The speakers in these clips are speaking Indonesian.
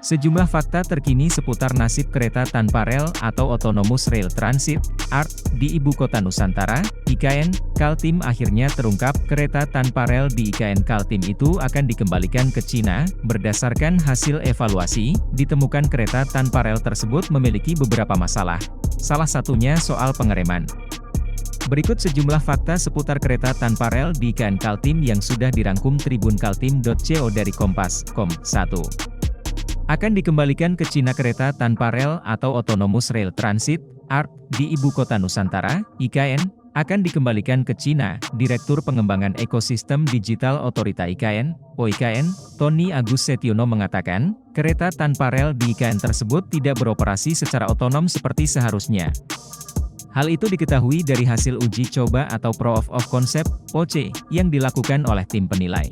Sejumlah fakta terkini seputar nasib kereta tanpa rel atau Autonomous Rail Transit (ART) di Ibu Kota Nusantara, IKN Kaltim akhirnya terungkap. Kereta tanpa rel di IKN Kaltim itu akan dikembalikan ke Cina. Berdasarkan hasil evaluasi, ditemukan kereta tanpa rel tersebut memiliki beberapa masalah. Salah satunya soal pengereman. Berikut sejumlah fakta seputar kereta tanpa rel di IKN Kaltim yang sudah dirangkum tribunkaltim.co dari Kompas.com. 1. Akan dikembalikan ke Cina kereta tanpa rel atau Autonomous Rail Transit (ART) di Ibu Kota Nusantara, IKN, akan dikembalikan ke Cina. Direktur Pengembangan Ekosistem Digital Otorita IKN, OIKN, Tony Agus Setiono mengatakan, kereta tanpa rel di IKN tersebut tidak beroperasi secara otonom seperti seharusnya. Hal itu diketahui dari hasil uji coba atau Proof of Concept (POC) yang dilakukan oleh tim penilai.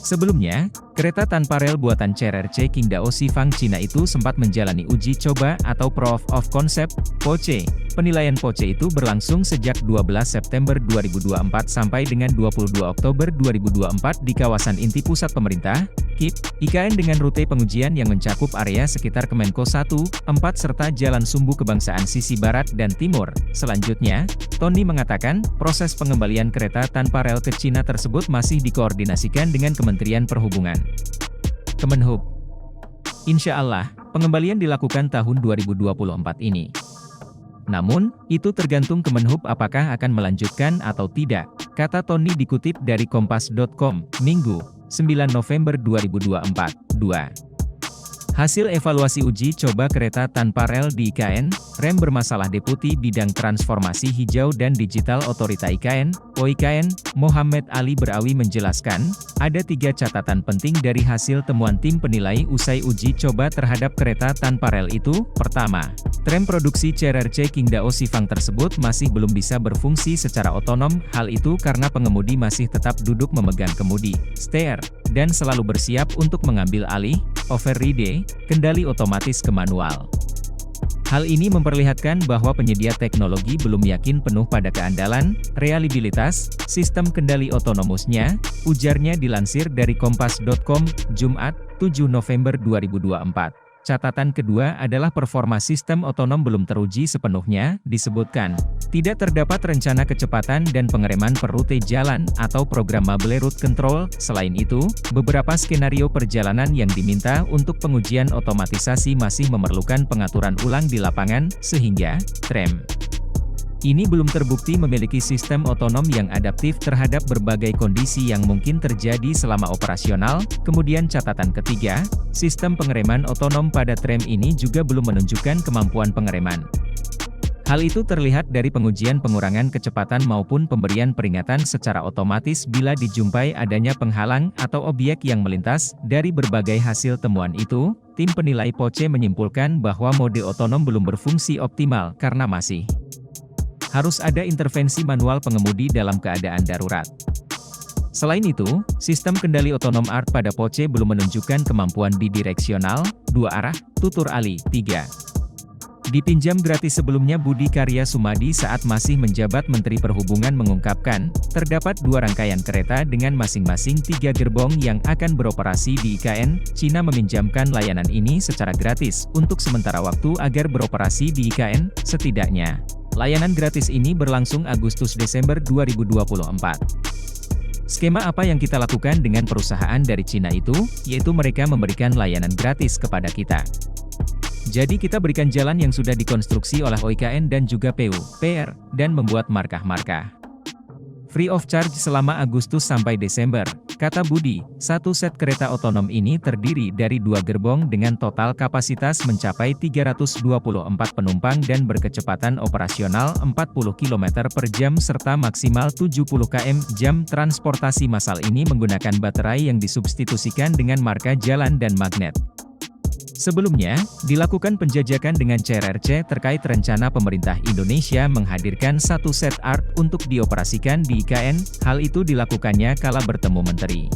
Sebelumnya, kereta tanpa rel buatan CRRC Qingdao Xifang Cina itu sempat menjalani uji coba atau Proof of Concept (POC). Penilaian POC itu berlangsung sejak 12 September 2024 sampai dengan 22 Oktober 2024 di kawasan inti pusat pemerintah, KIP, IKN dengan rute pengujian yang mencakup area sekitar Kemenko 1, 4 serta Jalan Sumbu Kebangsaan sisi barat dan timur. Selanjutnya, Tony mengatakan, proses pengembalian kereta tanpa rel ke Cina tersebut masih dikoordinasikan dengan Kementerian Perhubungan. Kemenhub. Insya Allah, pengembalian dilakukan tahun 2024 ini. Namun, itu tergantung Kemenhub apakah akan melanjutkan atau tidak, kata Tony dikutip dari Kompas.com, Minggu, 9 November 2024. 2. Hasil evaluasi uji coba kereta tanpa rel di IKN, rem bermasalah. Deputi Bidang Transformasi Hijau dan Digital Otorita IKN, OIKN, Muhammad Ali Berawi menjelaskan, ada 3 catatan penting dari hasil temuan tim penilai usai uji coba terhadap kereta tanpa rel itu. Pertama, tram produksi CRRC Qingdao Xifang tersebut masih belum bisa berfungsi secara otonom. Hal itu karena pengemudi masih tetap duduk memegang kemudi, steer, dan selalu bersiap untuk mengambil alih, override, kendali otomatis ke manual. Hal ini memperlihatkan bahwa penyedia teknologi belum yakin penuh pada keandalan, reliabilitas, sistem kendali otonomusnya, ujarnya dilansir dari Kompas.com, Jumat, 7 November 2024. Catatan kedua adalah performa sistem otonom belum teruji sepenuhnya, disebutkan. Tidak terdapat rencana kecepatan dan pengereman per rute jalan atau programmable route control. Selain itu, beberapa skenario perjalanan yang diminta untuk pengujian otomatisasi masih memerlukan pengaturan ulang di lapangan, sehingga tram ini belum terbukti memiliki sistem otonom yang adaptif terhadap berbagai kondisi yang mungkin terjadi selama operasional. Kemudian catatan ketiga, sistem pengereman otonom pada tram ini juga belum menunjukkan kemampuan pengereman. Hal itu terlihat dari pengujian pengurangan kecepatan maupun pemberian peringatan secara otomatis bila dijumpai adanya penghalang atau objek yang melintas. Dari berbagai hasil temuan itu, tim penilai POC menyimpulkan bahwa mode otonom belum berfungsi optimal karena masih harus ada intervensi manual pengemudi dalam keadaan darurat. Selain itu, sistem kendali otonom ART pada POC belum menunjukkan kemampuan bidireksional, 2 arah, tutur Ali. 3. Dipinjam gratis. Sebelumnya Budi Karya Sumadi saat masih menjabat Menteri Perhubungan mengungkapkan, terdapat 2 rangkaian kereta dengan masing-masing 3 gerbong yang akan beroperasi di IKN. Cina meminjamkan layanan ini secara gratis untuk sementara waktu agar beroperasi di IKN, setidaknya. Layanan gratis ini berlangsung Agustus-Desember 2024. Skema apa yang kita lakukan dengan perusahaan dari Cina itu, yaitu mereka memberikan layanan gratis kepada kita. Jadi kita berikan jalan yang sudah dikonstruksi oleh OIKN dan juga PUPR, dan membuat markah-markah free of charge selama Agustus sampai Desember, kata Budi. 1 set kereta otonom ini terdiri dari 2 gerbong dengan total kapasitas mencapai 324 penumpang dan berkecepatan operasional 40 km per jam serta maksimal 70 km/jam. Transportasi massal ini menggunakan baterai yang disubstitusikan dengan marka jalan dan magnet. Sebelumnya, dilakukan penjajakan dengan CRRC terkait rencana pemerintah Indonesia menghadirkan 1 set ART untuk dioperasikan di IKN. Hal itu dilakukannya kala bertemu Menteri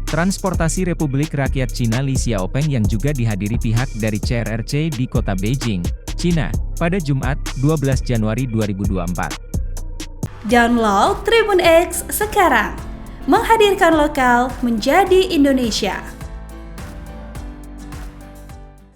Transportasi Republik Rakyat Cina Li Xiaopeng yang juga dihadiri pihak dari CRRC di kota Beijing, Cina, pada Jumat, 12 Januari 2024. Download Tribun X sekarang, menghadirkan lokal menjadi Indonesia.